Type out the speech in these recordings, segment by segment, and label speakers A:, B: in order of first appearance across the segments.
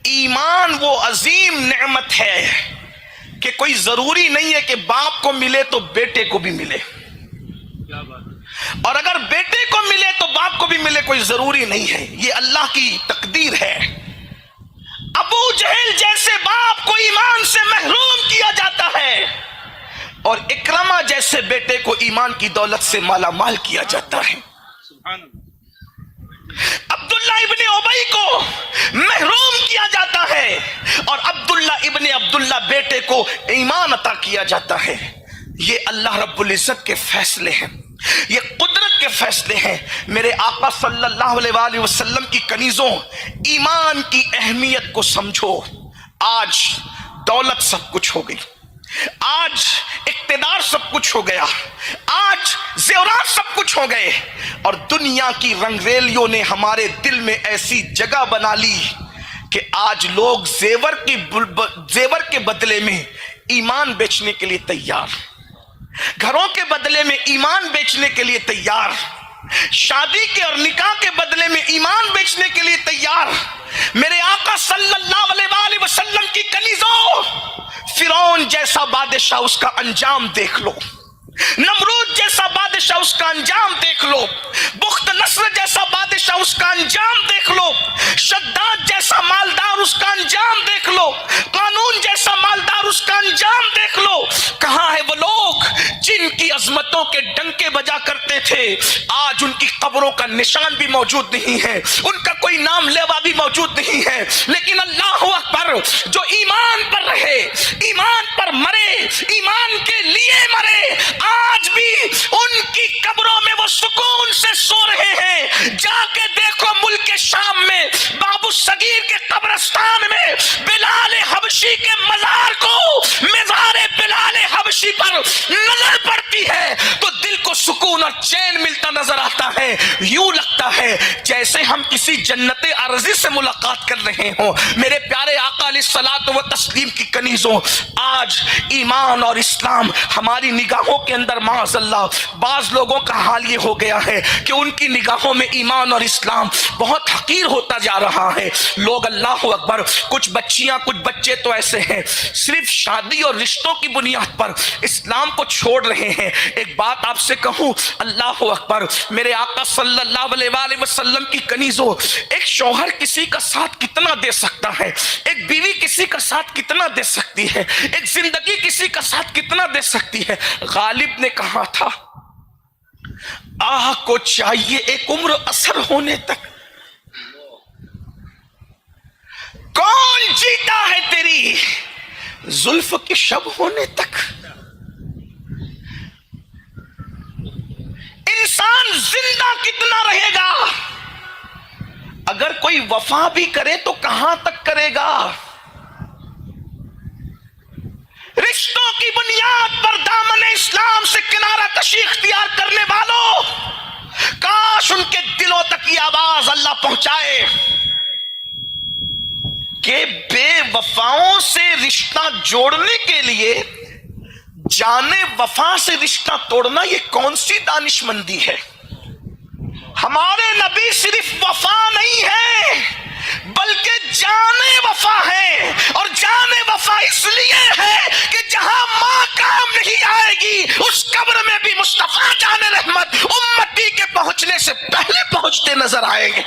A: ایمان وہ عظیم نعمت ہے کہ کوئی ضروری نہیں ہے کہ باپ کو ملے تو بیٹے کو بھی ملے، اور اگر بیٹے کو ملے تو باپ کو بھی ملے، کوئی ضروری نہیں ہے، یہ اللہ کی تقدیر ہے۔ ابو جہل جیسے باپ کو ایمان سے محروم کیا جاتا ہے، اور اکرمہ جیسے بیٹے کو ایمان کی دولت سے مالا مال کیا جاتا ہے۔ عبداللہ ابن ابی کو محروم کیا جاتا ہے، اور عبداللہ ابن عبداللہ بیٹے کو ایمان عطا کیا جاتا ہے۔ یہ اللہ رب العزت کے فیصلے ہیں، یہ قدرت کے فیصلے ہیں۔ میرے آقا صلی اللہ علیہ وآلہ وسلم کی کنیزوں، ایمان کی اہمیت کو سمجھو۔ آج دولت سب کچھ ہو گئی، آج اقتدار سب کچھ ہو گیا، آج زیورات سب کچھ ہو گئے، اور دنیا کی رنگریلیوں نے ہمارے دل میں ایسی جگہ بنا لی کہ آج لوگ زیور کے بدلے میں ایمان بیچنے کے لیے تیار، گھروں کے بدلے میں ایمان بیچنے کے لیے تیار، شادی کے اور نکاح کے بدلے میں ایمان بیچنے کے لیے تیار۔ میرے آقا صلی اللہ علیہ وآلہ وسلم کی کنیزوں، فرعون جیسا بادشاہ اس کا انجام دیکھ لو، نمرود جیسا بادشاہ اس کا انجام دیکھ لو، بخت نصر جیسا بادشاہ اس کا انجام دیکھ لو، شداد جیسا مالدار اس کا انجام دیکھ لو، قانون جیسا مالدار اس کا انجام دیکھ لو۔ کہاں ہے وہ لوگ جن کی عظمتوں کے ڈنکے بجا کرتے تھے؟ آج ان کی قبروں کا نشان بھی موجود نہیں ہے، ان کا کوئی نام لیوا بھی موجود نہیں ہے۔ لیکن اللہ اکبر، جو ایمان پر رہے، ایمان پر مرے، ایمان کے لیے مرے، آج بھی ان کی قبروں میں وہ سکون سے سو رہے ہیں۔ جا کے دیکھو ملک شام میں بابو صغیر کے قبرستان میں بلال حبشی کے مزار کو، مزار بلال حبشی پر نظر پڑتی ہے تو دل کو سکون اور چین ملتا نظر آتا ہے۔ یوں لگتا ہے جیسے ہم کسی جنت عرضی سے ملاقات کر رہے ہوں۔ میرے پیارے آقا علیہ الصلوۃ والتسلیم کی کنیزوں، آج ایمان اور اسلام ہماری نگاہوں کے اندر معاذ اللہ بعض لوگوں کا حال یہ ہو گیا ہے کہ ان کی نگاہوں میں ایمان اور اسلام بہت حقیر ہوتا جا رہا ہے۔ لوگ اللہ اکبر، کچھ بچیاں کچھ بچے تو ایسے ہیں صرف شادی اور رشتوں کی بنیاد پر اسلام کو چھوڑ رہے ہیں۔ ایک بات آپ سے کہوں، اللہ اکبر، میرے آقا صلی اللہ علیہ وآلہ وسلم کی کنیزوں، ایک شوہر کسی کا ساتھ کتنا دے سکتا ہے، ایک بیوی کسی کا ساتھ کتنا دے سکتی ہے، ایک زندگی کسی کا ساتھ کتنا دے سکتی ہے؟ غالب نے کہا تھا، آہ کو چاہیے ایک عمر اثر ہونے تک، کون جیتا ہے تیری زلف کی شب ہونے تک۔ انسان زندہ کتنا رہے گا؟ اگر کوئی وفا بھی کرے تو کہاں تک کرے گا؟ رشتوں کی بنیاد پر دامن اسلام سے کنارہ کشی اختیار کرنے والوں، کاش ان کے دلوں تک یہ آواز اللہ پہنچائے کہ بے وفاؤں سے رشتہ جوڑنے کے لیے جانے وفا سے رشتہ توڑنا یہ کون سی دانش مندی ہے؟ ہمارے نبی صرف وفا نہیں ہے بلکہ جانے وفا ہے، اور جانے وفا اس لیے ہے کہ جہاں ماں کام نہیں آئے گی اس قبر میں بھی مصطفیٰ جان رحمت امتی کے پہنچنے سے پہلے پہنچتے نظر آئیں گے۔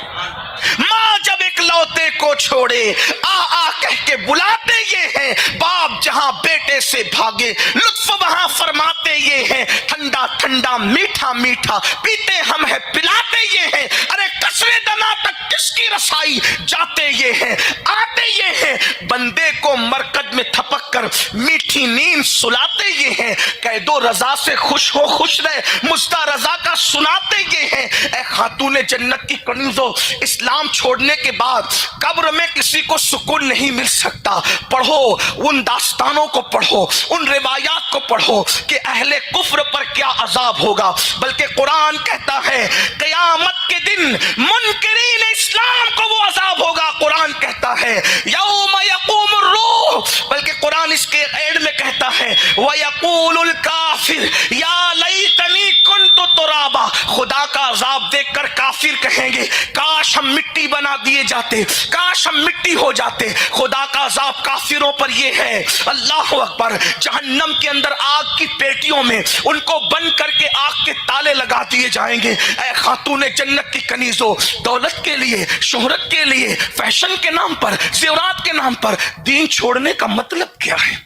A: ماں جب ایک لوتے کو چھوڑے آ آ کہہ کے بلاتے یہ ہیں، باپ جہاں بیٹے سے بھاگے لطف وہاں فرماتے یہ ہیں، ٹھنڈا ٹھنڈا میٹھا میٹھا پیتے ہم ہیں پلاتے یہ ہیں، ارے کسرے دنا تک کس کی رسائی جاتے یہ ہیں آتے یہ ہیں، بندے کو مرکز میں تھپک کر میٹھی نیند سلاتے یہ ہیں، قید و رضا سے خوش ہو خوش رہے مزدہ رضا کا سناتے یہ ہیں۔ اے خاتون جنت کی کنیزوں، اسلام چھوڑنے کے بعد قبر میں کسی کو سکون نہیں مل سکتا۔ پڑھو ان داستانوں کو، پڑھو ان روایات کو پڑھو کہ اہل کفر پر کیا عذاب ہوگا، بلکہ قرآن کہتا ہے قیامت کے دن منکرین اسلام کو وہ عذاب ہوگا۔ قرآن کہتا ہے یوم یقوم الروح، بلکہ قرآن اس کے ایڈ میں کہتا ہے وَيَقُولُ الْكَافِرُ يَا لَيْتَنِي كُنْتُ تُرَابًا، خدا کا عذاب دیکھ کر کافر کہیں گے کاش ہم مٹی بنا دیے جاتے، کاش ہم مٹی ہو جاتے۔ خدا کا عذاب کافروں پر یہ ہے، اللہ اکبر، جہنم کے اندر آگ کی پیٹیوں میں ان کو بند کر کے آگ کے تالے لگا دیے جائیں گے۔ اے خاتون جنت کی کنیزوں، دولت کے لیے، شہرت کے لیے، فیشن کے نام پر، زیورات کے نام پر دین چھوڑنے کا مطلب کیا ہے؟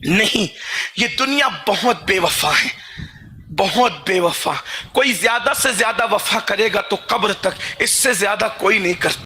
A: نہیں، یہ دنیا بہت بے وفا ہے، بہت بے وفا۔ کوئی زیادہ سے زیادہ وفا کرے گا تو قبر تک، اس سے زیادہ کوئی نہیں کرتا۔